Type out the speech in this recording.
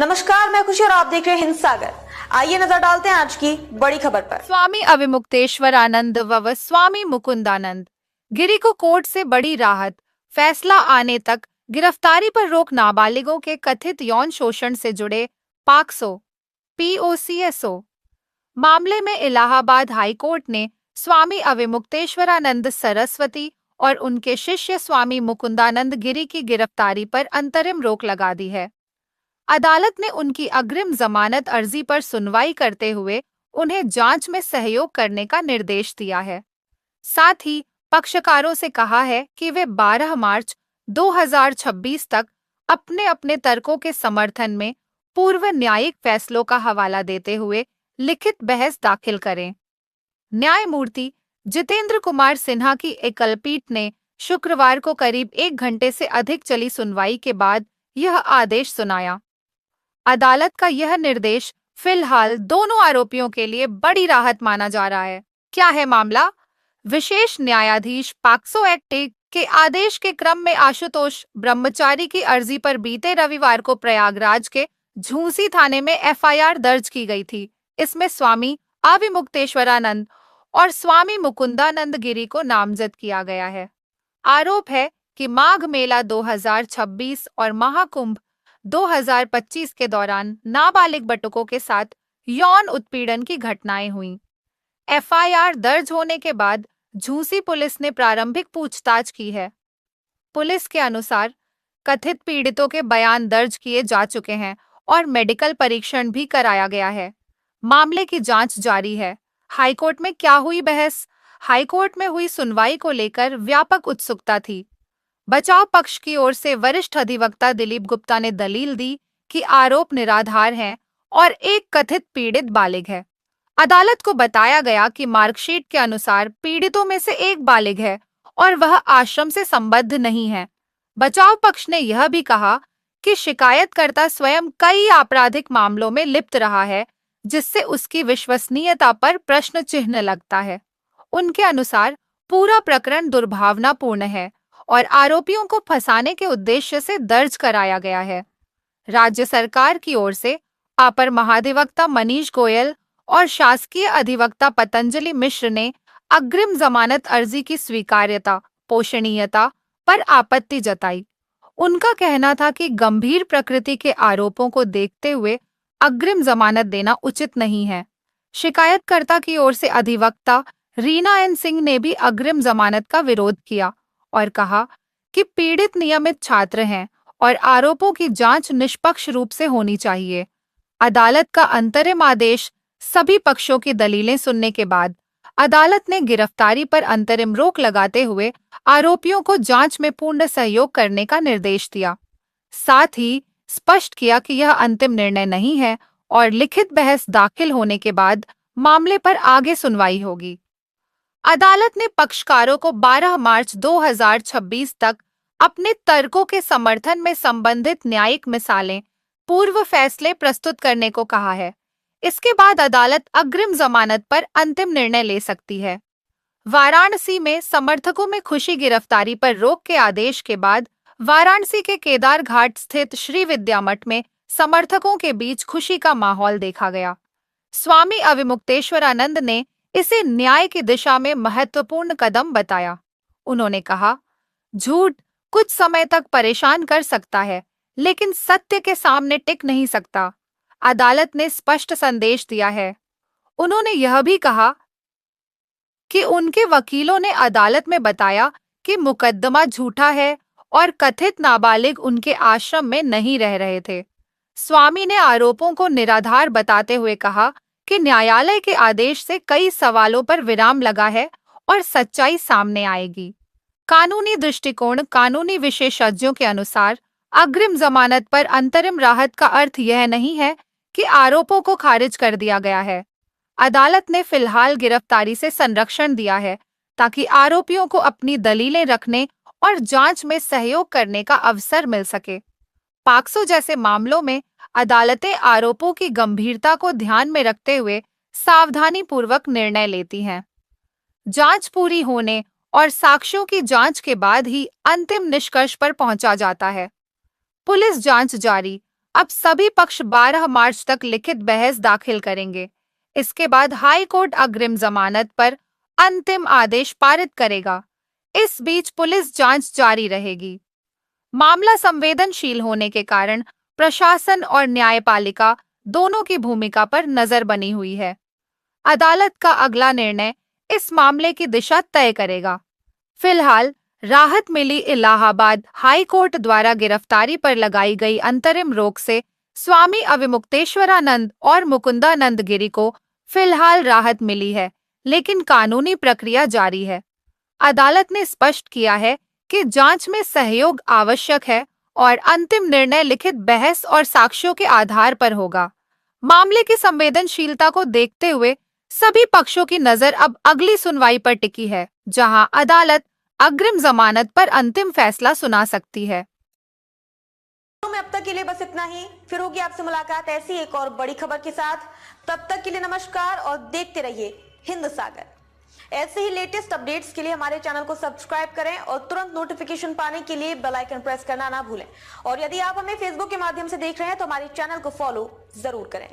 नमस्कार, मैं खुशी और आप देख रहे हैं हिंद सागर। आइए नजर डालते हैं आज की बड़ी खबर पर। स्वामी अविमुक्तेश्वरानंद व स्वामी मुकुंदानंद गिरी को कोर्ट से बड़ी राहत। फैसला आने तक गिरफ्तारी पर रोक। नाबालिगों के कथित यौन शोषण से जुड़े पाक्सो पीओसीएसओ मामले में इलाहाबाद हाई कोर्ट ने स्वामी अविमुक्तेश्वरानंद सरस्वती और उनके शिष्य स्वामी मुकुंदानंद गिरी की गिरफ्तारी पर अंतरिम रोक लगा दी है। अदालत ने उनकी अग्रिम जमानत अर्जी पर सुनवाई करते हुए उन्हें जांच में सहयोग करने का निर्देश दिया है। साथ ही पक्षकारों से कहा है कि वे 12 मार्च 2026 तक अपने अपने तर्कों के समर्थन में पूर्व न्यायिक फैसलों का हवाला देते हुए लिखित बहस दाखिल करें। न्यायमूर्ति जितेंद्र कुमार सिन्हा की एकलपीठ ने शुक्रवार को करीब 1 घंटे से अधिक चली सुनवाई के बाद यह आदेश सुनाया। अदालत का यह निर्देश फिलहाल दोनों आरोपियों के लिए बड़ी राहत माना जा रहा है। क्या है मामला? विशेष न्यायाधीश पॉक्सो एक्ट के आदेश के क्रम में आशुतोष ब्रह्मचारी की अर्जी पर बीते रविवार को प्रयागराज के झूंसी थाने में एफआईआर दर्ज की गई थी। इसमें स्वामी अविमुक्तेश्वरानंद और स्वामी मुकुंदानंद गिरी को नामजद किया गया है। आरोप है कि माघ मेला 2026 और महाकुंभ 2025 के दौरान नाबालिग बटुकों के साथ यौन उत्पीड़न की घटनाएं हुईं। एफआईआर दर्ज होने के बाद झूंसी पुलिस ने प्रारंभिक पूछताछ की है। पुलिस के अनुसार कथित पीड़ितों के बयान दर्ज किए जा चुके हैं और मेडिकल परीक्षण भी कराया गया है। मामले की जांच जारी है। हाईकोर्ट में क्या हुई बहस? हाईकोर्ट में हुई सुनवाई को लेकर व्यापक उत्सुकता थी। बचाव पक्ष की ओर से वरिष्ठ अधिवक्ता दिलीप गुप्ता ने दलील दी कि आरोप निराधार हैं और एक कथित पीड़ित बालिग है। अदालत को बताया गया कि मार्कशीट के अनुसार पीड़ितों में से एक बालिग है और वह आश्रम से संबद्ध नहीं है। बचाव पक्ष ने यह भी कहा कि शिकायतकर्ता स्वयं कई आपराधिक मामलों में लिप्त रहा है, जिससे उसकी विश्वसनीयता पर प्रश्न चिन्ह लगता है। उनके अनुसार पूरा प्रकरण दुर्भावनापूर्ण है और आरोपियों को फंसाने के उद्देश्य से दर्ज कराया गया है। राज्य सरकार की ओर से अपर महाधिवक्ता मनीष गोयल और शासकीय अधिवक्ता पतंजलि मिश्र ने अग्रिम जमानत अर्जी की स्वीकार्यता, पोषणीयता पर आपत्ति जताई। उनका कहना था कि गंभीर प्रकृति के आरोपों को देखते हुए अग्रिम जमानत देना उचित नहीं है। शिकायतकर्ता की ओर से अधिवक्ता रीना एन सिंह ने भी अग्रिम जमानत का विरोध किया और कहा कि पीड़ित नियमित छात्र हैं और आरोपों की जांच निष्पक्ष रूप से होनी चाहिए। अदालत का अंतरिम आदेश सभी पक्षों की दलीलें सुनने के बाद अदालत ने गिरफ्तारी पर अंतरिम रोक लगाते हुए आरोपियों को जांच में पूर्ण सहयोग करने का निर्देश दिया। साथ ही स्पष्ट किया कि यह अंतिम निर्णय नहीं है और लिखित बहस दाखिल होने के बाद मामले पर आगे सुनवाई होगी। अदालत ने पक्षकारों को 12 मार्च 2026 तक अपने तर्कों के समर्थन में संबंधित न्यायिक मिसालें, पूर्व फैसले प्रस्तुत करने को कहा है। इसके बाद अदालत अग्रिम जमानत पर अंतिम निर्णय ले सकती है। वाराणसी में समर्थकों में खुशी। गिरफ्तारी पर रोक के आदेश के बाद वाराणसी के केदार घाट स्थित श्री विद्या मठ में समर्थकों के बीच खुशी का माहौल देखा गया। स्वामी अविमुक्तेश्वरानंद ने इसे न्याय की दिशा में महत्वपूर्ण कदम बताया। उन्होंने कहा, झूठ कुछ समय तक परेशान कर सकता है, लेकिन सत्य के सामने टिक नहीं सकता। अदालत ने स्पष्ट संदेश दिया है। उन्होंने यह भी कहा कि उनके वकीलों ने अदालत में बताया कि मुकदमा झूठा है और कथित नाबालिग उनके आश्रम में नहीं रह रहे थे। स्वामी ने आरोपों को निराधार बताते हुए कहा कि न्यायालय के आदेश से कई सवालों पर विराम लगा है और सच्चाई सामने आएगी। कानूनी दृष्टिकोण। कानूनी विशेषज्ञों के अनुसार अग्रिम जमानत पर अंतरिम राहत का अर्थ यह नहीं है कि आरोपों को खारिज कर दिया गया है। अदालत ने फिलहाल गिरफ्तारी से संरक्षण दिया है ताकि आरोपियों को अपनी दलीलें रखने और जांच में सहयोग करने का अवसर मिल सके। पॉक्सो जैसे मामलों में अदालतें आरोपों की गंभीरता को ध्यान में रखते हुए सावधानीपूर्वक निर्णय लेती हैं। जांच पूरी होने और साक्ष्यों की जांच के बाद ही अंतिम निष्कर्ष पर पहुंचा जाता है। पुलिस जांच जारी। अब सभी पक्ष 12 मार्च तक लिखित बहस दाखिल करेंगे। इसके बाद हाई कोर्ट अग्रिम जमानत पर अंतिम आदेश पारित करेगा। इस बीच पुलिस जांच जारी रहेगी। मामला संवेदनशील होने के कारण प्रशासन और न्यायपालिका दोनों की भूमिका पर नजर बनी हुई है। अदालत का अगला निर्णय इस मामले की दिशा तय करेगा। फिलहाल राहत मिली। इलाहाबाद हाई कोर्ट द्वारा गिरफ्तारी पर लगाई गई अंतरिम रोक से स्वामी अविमुक्तेश्वरानंद और मुकुंदानंद गिरी को फिलहाल राहत मिली है, लेकिन कानूनी प्रक्रिया जारी है। अदालत ने स्पष्ट किया है कि जांच में सहयोग आवश्यक है और अंतिम निर्णय लिखित बहस और साक्ष्यों के आधार पर होगा। मामले की संवेदनशीलता को देखते हुए सभी पक्षों की नजर अब अगली सुनवाई पर टिकी है, जहां अदालत अग्रिम जमानत पर अंतिम फैसला सुना सकती है। में अब तक के लिए बस इतना ही। फिर होगी आपसे मुलाकात ऐसी एक और बड़ी खबर के साथ। तब तक के लिए नमस्कार और देखते रहिए हिंद सागर। ऐसे ही लेटेस्ट अपडेट्स के लिए हमारे चैनल को सब्सक्राइब करें और तुरंत नोटिफिकेशन पाने के लिए बेल आइकन प्रेस करना ना भूलें। और यदि आप हमें फेसबुक के माध्यम से देख रहे हैं तो हमारे चैनल को फॉलो जरूर करें।